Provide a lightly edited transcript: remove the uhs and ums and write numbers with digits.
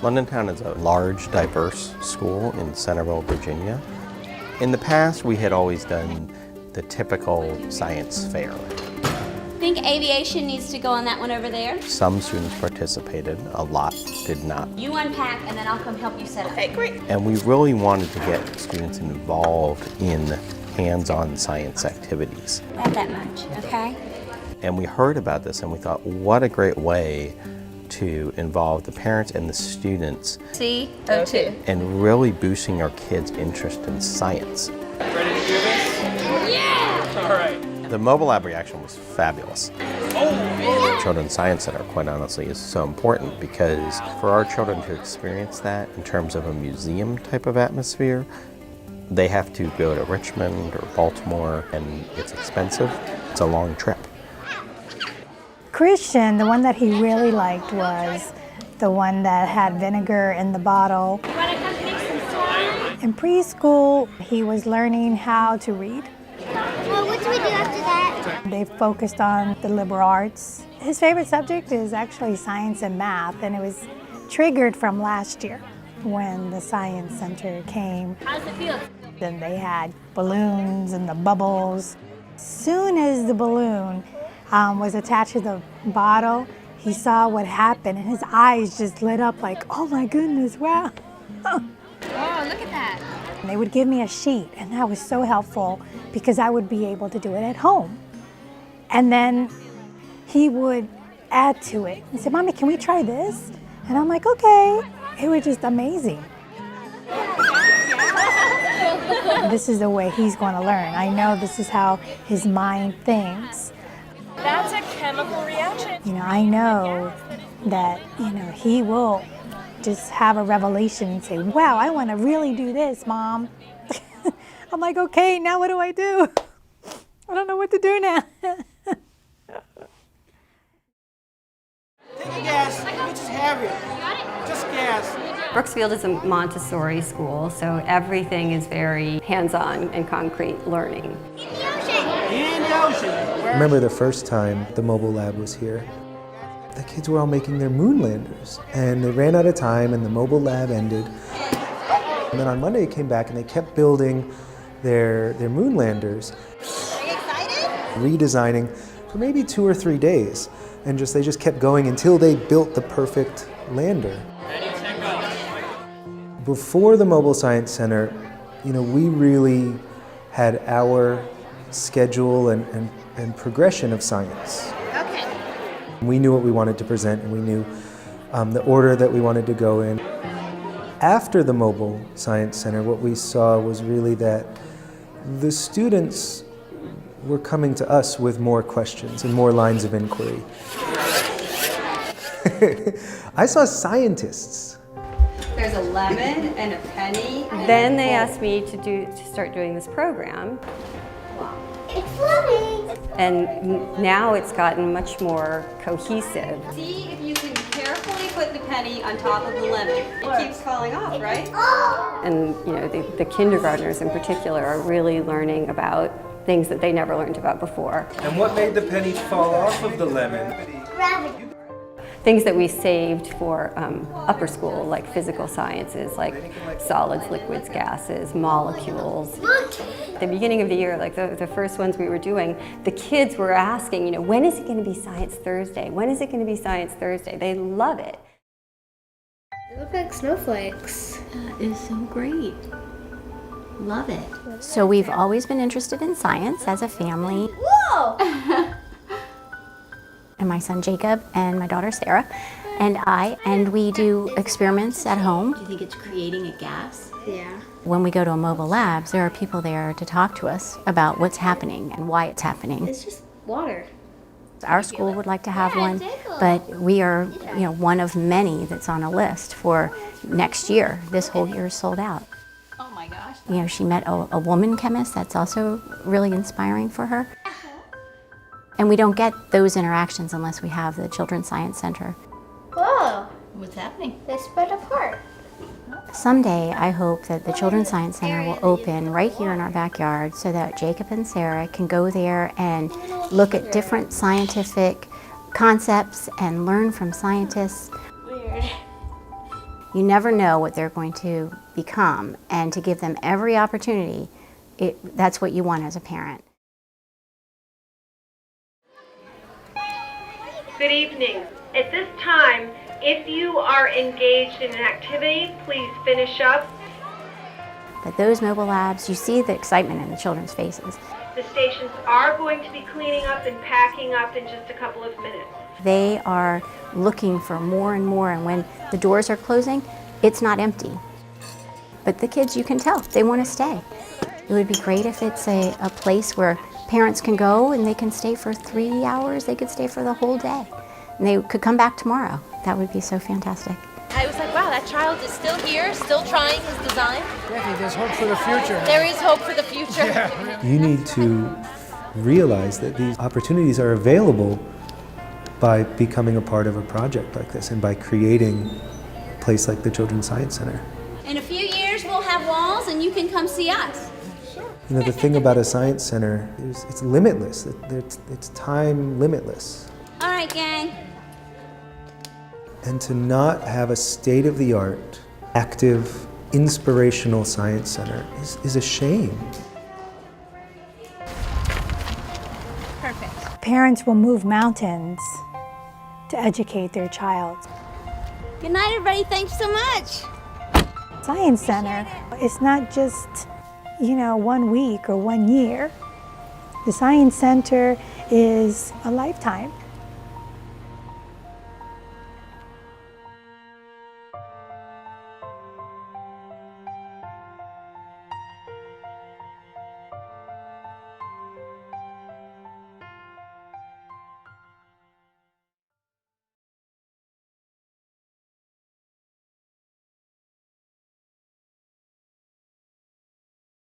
London Town is a large, diverse school in Centerville, Virginia. In the past, we had always done the typical science fair. I think aviation needs to go on that one over there. Some students participated, a lot did not. You unpack and then I'll come help you set up. Okay, great. And we really wanted to get students involved in hands-on science activities. Not that much, okay? And we heard about this and we thought, what a great way to involve the parents and the students CO2. and really boosting our kids' interest in science. Ready to do this? Yeah! All right. The mobile lab reaction was fabulous. Children's Science Center, quite honestly, is so important because for our children to experience that in terms of a museum type of atmosphere, they have to go to Richmond or Baltimore, and it's expensive. It's a long trip. Christian, the one that he really liked was the one that had vinegar in the bottle. In preschool, he was learning how to read. Well, what do we do after that? They focused on the liberal arts. His favorite subject is actually science and math, and it was triggered from last year when the Science Center came. How does it feel? Then they had balloons and the bubbles. Soon as the balloon was attached to the bottle, he saw what happened and his eyes just lit up like, oh my goodness, wow. Oh, look at that. And they would give me a sheet, and that was so helpful because I would be able to do it at home. And then he would add to it and say, Mommy, can we try this? And I'm like, okay. It was just amazing. This is the way he's going to learn. I know this is how his mind thinks. That's a chemical reaction. You know, I know that, he will just have a revelation and say, wow, I want to really do this, Mom. I'm like, okay, now what do? I don't know what to do now. Take a gas. Let me just have it. Just gas. Brooksfield is a Montessori school, so everything is very hands-on and concrete learning. In the ocean. Remember the first time the mobile lab was here? The kids were all making their moon landers, and they ran out of time and the mobile lab ended. And then on Monday it came back and they kept building their moon landers. Are you excited? Redesigning for maybe 2 or 3 days. And they just kept going until they built the perfect lander. Before the Mobile Science Center, we really had our schedule and progression of science. Okay. We knew what we wanted to present, and we knew the order that we wanted to go in. After the Mobile Science Center, what we saw was really that the students were coming to us with more questions and more lines of inquiry. I saw scientists. There's a lemon and a penny. Then they asked me to start doing this program. It's floating. And now it's gotten much more cohesive. See if you can carefully put the penny on top of the lemon. It keeps falling off, right? And the kindergartners in particular are really learning about things that they never learned about before. And what made the penny fall off of the lemon? Gravity. Things that we saved for upper school, like physical sciences, like solids, liquids, gases, molecules. At the beginning of the year, like the first ones we were doing, the kids were asking, when is it going to be Science Thursday? When is it going to be Science Thursday? They love it. They look like snowflakes. That is so great. Love it. So we've always been interested in science as a family. Whoa! And my son Jacob and my daughter Sarah and we do experiments at home. Do you think it's creating a gas? Yeah. When we go to a mobile labs, there are people there to talk to us about what's happening and why it's happening. It's just water. Our school would like to have one, but we are, one of many that's on a list for next year. This whole year is sold out. Oh my gosh. She met a woman chemist. That's also really inspiring for her. And we don't get those interactions unless we have the Children's Science Center. Whoa. What's happening? They spread apart. Someday, I hope that the Children's Science Center will open right here in our backyard so that Jacob and Sarah can go there and look at different scientific concepts and learn from scientists. Weird. You never know what they're going to become, and to give them every opportunity, that's what you want as a parent. Good evening. At this time, if you are engaged in an activity, please finish up. But those mobile labs, you see the excitement in the children's faces. The stations are going to be cleaning up and packing up in just a couple of minutes. They are looking for more and more, and when the doors are closing, it's not empty. But the kids, you can tell, they want to stay. It would be great if it's a place where parents can go and they can stay for 3 hours, they could stay for the whole day. And they could come back tomorrow. That would be so fantastic. I was like, wow, that child is still here, still trying his design. Becky, there's hope for the future. There is hope for the future. You need to realize that these opportunities are available by becoming a part of a project like this and by creating a place like the Children's Science Center. In a few years, we'll have walls and you can come see us. You know, the thing about a science center is it's limitless. It's time limitless. All right, gang. And to not have a state-of-the-art, active, inspirational science center is a shame. Perfect. Parents will move mountains to educate their child. Good night, everybody. Thanks so much. Science Center, it's not just, 1 week or 1 year. The Science Center is a lifetime.